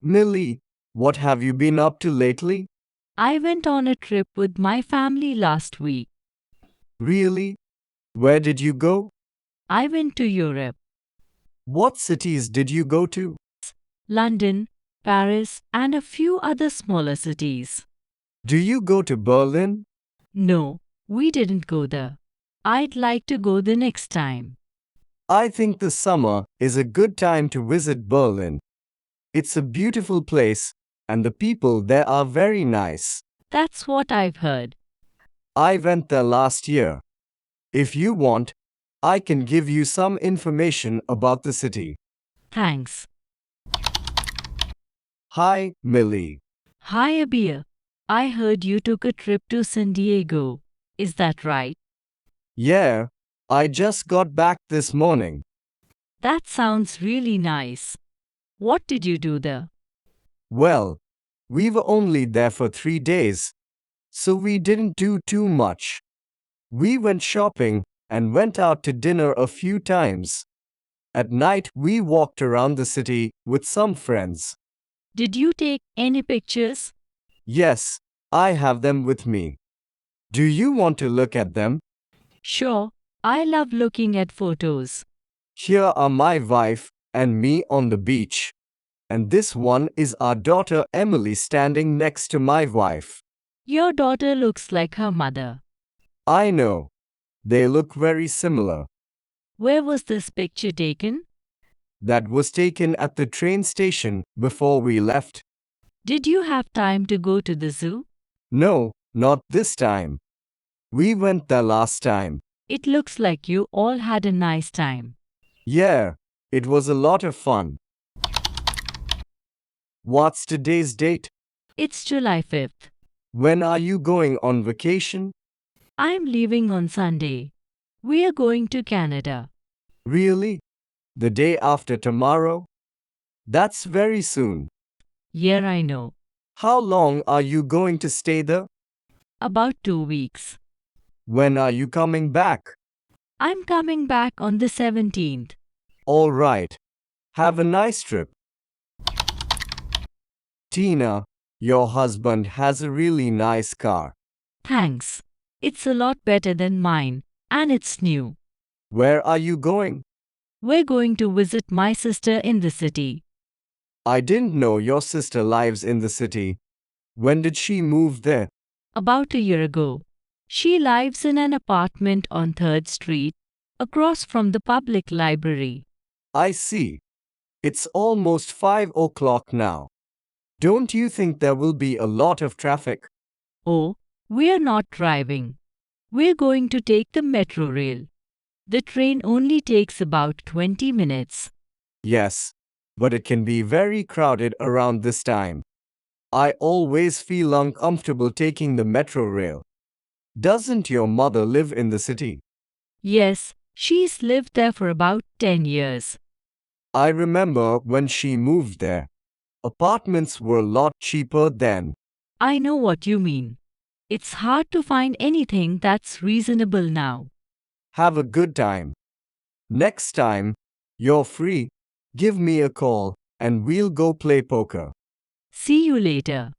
Millie, what have you been up to lately? I went on a trip with my family last week. Really? Where did you go? I went to Europe, What cities did you go to? London, Paris, and a few other smaller cities. Do you go to Berlin? No, we didn't go there. I'd like to go the next time. I think the summer is a good time to visit Berlin. It's a beautiful place, and the people there are very nice. That's what I've heard. I went there last year. If you want, I can give you some information about the city. Thanks. Hi, Millie. Hi, Abir. I heard you took a trip to San Diego. Is that right? Yeah, I just got back this morning. That sounds really nice. What did you do there? Well, we were only there for 3 days, so we didn't do too much. We went shopping and went out to dinner a few times. At night, we walked around the city with some friends. Did you take any pictures? Yes, I have them with me. Do you want to look at them? Sure, I love looking at photos. Here are my wife and me on the beach. And this one is our daughter Emily standing next to my wife. Your daughter looks like her mother. I know. They look very similar. Where was this picture taken? That was taken at the train station before we left. Did you have time to go to the zoo? No, not this time. We went there last time. It looks like you all had a nice time. Yeah, it was a lot of fun. What's today's date? It's July 5th. When are you going on vacation? I'm leaving on Sunday. We are going to Canada. Really? The day after tomorrow? That's very soon. Yeah, I know. How long are you going to stay there? About 2 weeks. When are you coming back? I'm coming back on the 17th. All right. Have a nice trip. Tina, your husband has a really nice car. Thanks. It's a lot better than mine, and it's new. Where are you going? We're going to visit my sister in the city. I didn't know your sister lives in the city. When did she move there? About a year ago. She lives in an apartment on 3rd Street, across from the public library. I see. It's almost 5 o'clock now. Don't you think there will be a lot of traffic? Oh, we're not driving. We're going to take the metro rail. The train only takes about 20 minutes. Yes, but it can be very crowded around this time. I always feel uncomfortable taking the metro rail. Doesn't your mother live in the city? Yes, she's lived there for about 10 years. I remember when she moved there. Apartments were a lot cheaper then. I know what you mean. It's hard to find anything that's reasonable now. Have a good time. Next time you're free, give me a call and we'll go play poker. See you later.